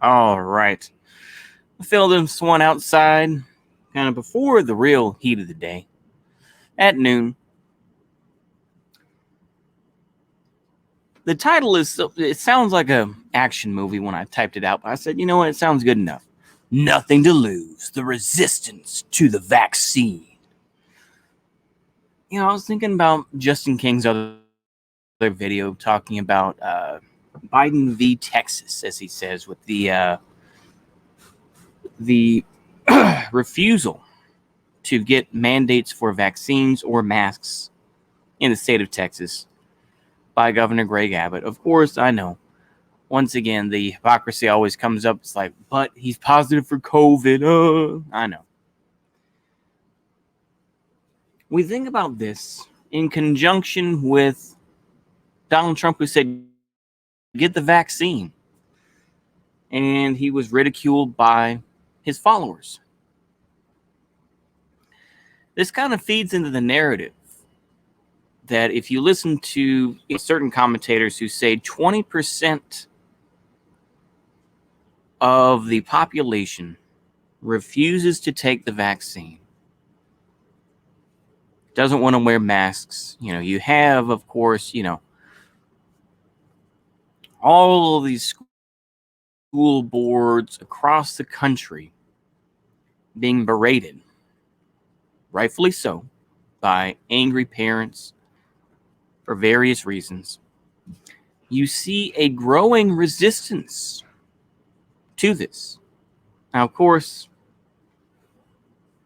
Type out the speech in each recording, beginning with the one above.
All right. I filmed this one outside, kind of before the real heat of the day, at noon. The title it sounds like a action movie when I typed it out, but I said, you know what, it sounds good enough. Nothing to lose, the resistance to the vaccine. I was thinking about Justin King's other video talking about Biden v. Texas, as he says, with the refusal to get mandates for vaccines or masks in the state of Texas by Governor Greg Abbott. Of course, I know. Once again, the hypocrisy always comes up. It's like, but he's positive for COVID. I know. We think about this in conjunction with Donald Trump, who said, get the vaccine. And he was ridiculed by his followers. This kind of feeds into the narrative that if you listen to certain commentators who say 20% of the population refuses to take the vaccine, doesn't want to wear masks. You have, of course, all of these school boards across the country being berated, rightfully so, by angry parents for various reasons. You see a growing resistance to this. Now, of course,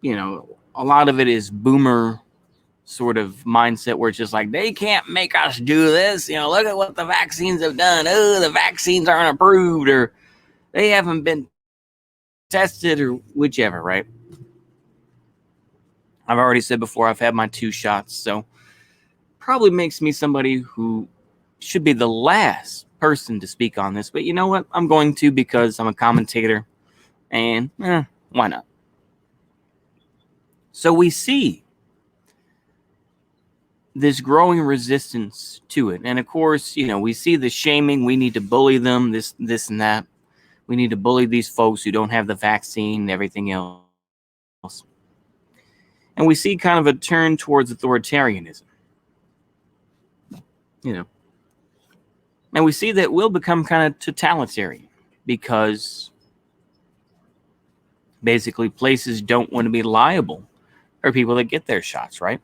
a lot of it is boomer sort of mindset where it's just like, they can't make us do this. Look at what the vaccines have done. Oh, the vaccines aren't approved, or they haven't been tested, or whichever, right? I've already said before, I've had my 2 shots, so probably makes me somebody who should be the last person to speak on this. But you know what? I'm going to, because I'm a commentator, and why not? So we see this growing resistance to it. And of course, we see the shaming. We need to bully them, this and that. We need to bully these folks who don't have the vaccine and everything else. And we see kind of a turn towards authoritarianism. And we see that will become kind of totalitarian, because basically places don't want to be liable for people that get their shots, right?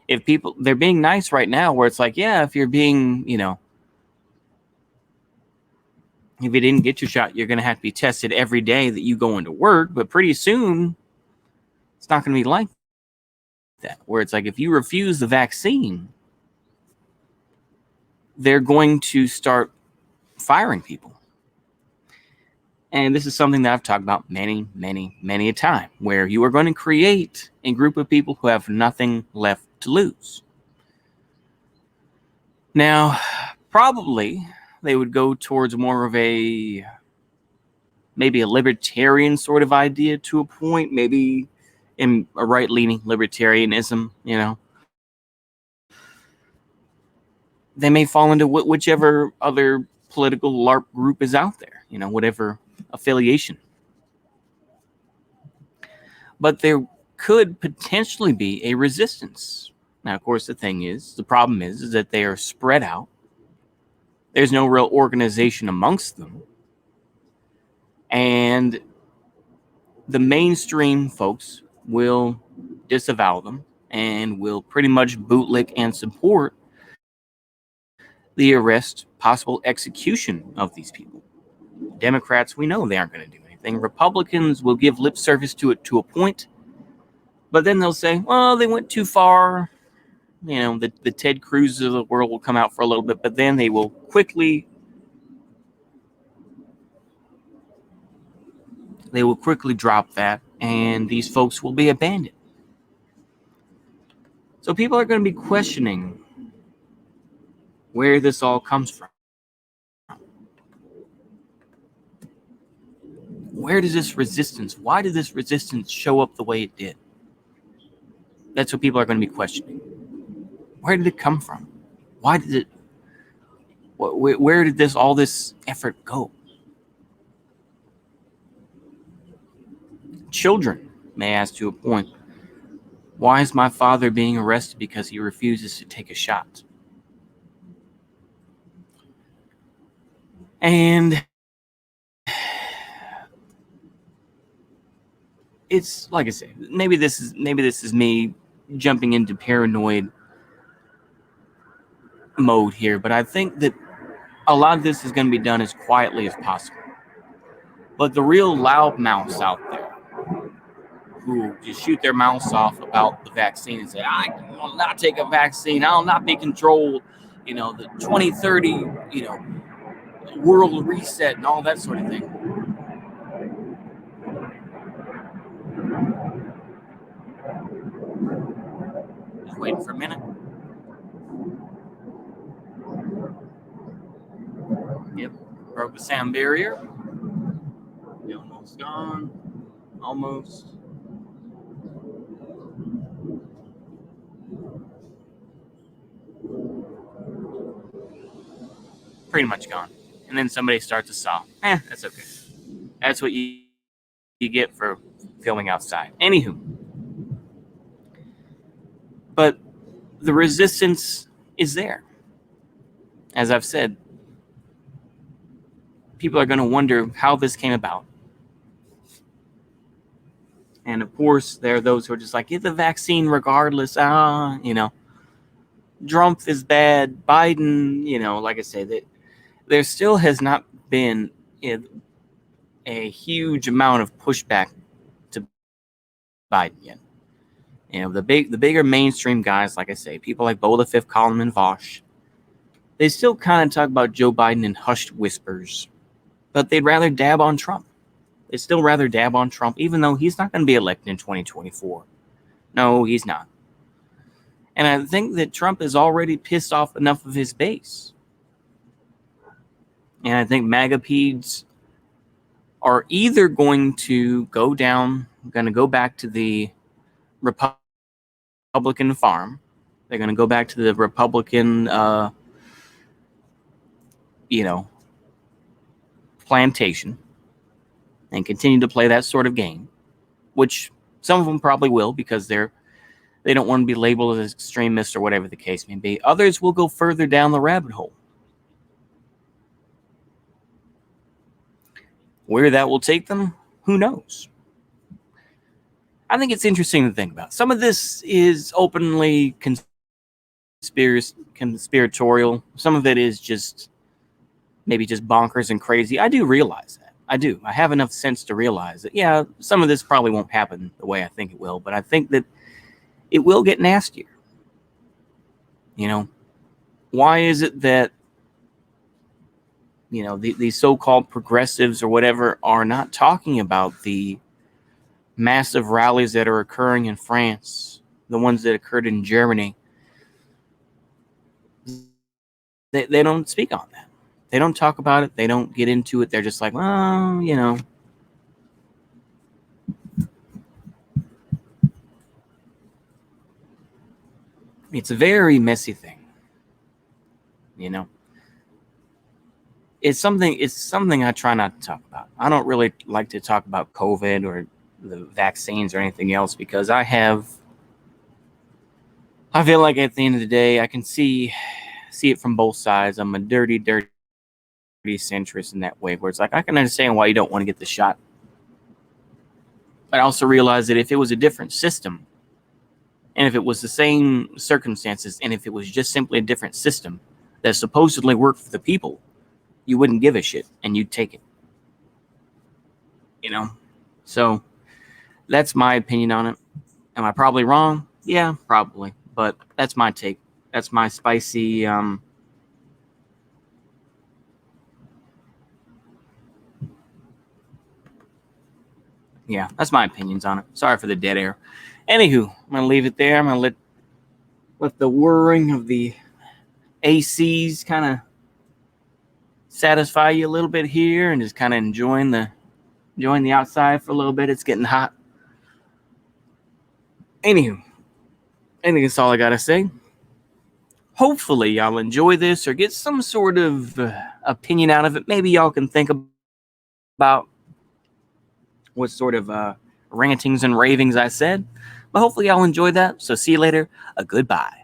If they're being nice right now, where it's like, yeah, if you're being, if you didn't get your shot, you're going to have to be tested every day that you go into work. But pretty soon, it's not going to be like that, where it's like, if you refuse the vaccine, they're going to start firing people. And this is something that I've talked about many, many, many a time, where you are going to create a group of people who have nothing left to lose. Now, probably they would go towards more of maybe a libertarian sort of idea to a point, maybe in a right-leaning libertarianism, They may fall into whichever other political LARP group is out there, whatever affiliation. But there could potentially be a resistance. Now, of course, the problem is that they are spread out. There's no real organization amongst them. And the mainstream folks will disavow them and will pretty much bootlick and support the arrest, possible execution of these people. Democrats, we know they aren't going to do anything. Republicans will give lip service to it to a point, but then they'll say, well, they went too far. The Ted Cruz of the world will come out for a little bit, but then they will quickly drop that, and these folks will be abandoned. So people are going to be questioning where this all comes from. Why did this resistance show up the way it did? That's what people are going to be questioning. Where did it come from? Why did it? Where did all this effort go? Children may ask to a point, why is my father being arrested because he refuses to take a shot? And it's like I say, maybe this is me jumping into paranoid mode here, but I think that a lot of this is going to be done as quietly as possible. But the real loudmouths out there who just shoot their mouths off about the vaccine and say, I will not take a vaccine, I'll not be controlled, the 2030, world reset and all that sort of thing. Just waiting for a minute. Yep, broke the sound barrier. Almost gone. Almost. Pretty much gone. And then somebody starts a saw. That's okay. That's what you get for filming outside. Anywho. But the resistance is there. As I've said, people are going to wonder how this came about. And of course, there are those who are just like, get the vaccine regardless. Trump is bad. Biden, like I say, that there still has not been a huge amount of pushback to Biden yet. The bigger mainstream guys, like I say, people like Bo the Fifth, Colin and Vosh, they still kind of talk about Joe Biden in hushed whispers, but they'd rather dab on Trump. They'd still rather dab on Trump, even though he's not going to be elected in 2024. No, he's not. And I think that Trump has already pissed off enough of his base. And I think MAGA peds are either going to go back to the Republican farm. They're going to go back to the Republican, plantation and continue to play that sort of game, which some of them probably will because they don't want to be labeled as extremists or whatever the case may be. Others will go further down the rabbit hole. Where that will take them, who knows? I think it's interesting to think about. Some of this is openly conspiratorial. Some of it is just maybe just bonkers and crazy. I do realize that. I do. I have enough sense to realize that, yeah, some of this probably won't happen the way I think it will, but I think that it will get nastier. Why is it that these so-called progressives or whatever are not talking about the massive rallies that are occurring in France, the ones that occurred in Germany? They don't speak on that. They don't talk about it. They don't get into it. They're just like, well, It's a very messy thing. It's something I try not to talk about. I don't really like to talk about COVID or the vaccines or anything else because I feel like at the end of the day, I can see it from both sides. I'm a dirty centrist in that way, where it's like, I can understand why you don't want to get the shot. But I also realize that if it was a different system, and if it was the same circumstances, and if it was just simply a different system that supposedly worked for the people, you wouldn't give a shit and you'd take it. So that's my opinion on it. Am I probably wrong? Yeah, probably. But that's my take. That's my spicy yeah, that's my opinions on it. Sorry for the dead air. Anywho, I'm going to leave it there. I'm going to let the whirring of the ACs kind of satisfy you a little bit here and just kind of enjoying the outside for a little bit. It's getting hot. Anywho, I think that's all I got to say. Hopefully y'all enjoy this or get some sort of opinion out of it. Maybe y'all can think about what sort of rantings and ravings I said. But hopefully y'all enjoyed that. So see you later. A goodbye.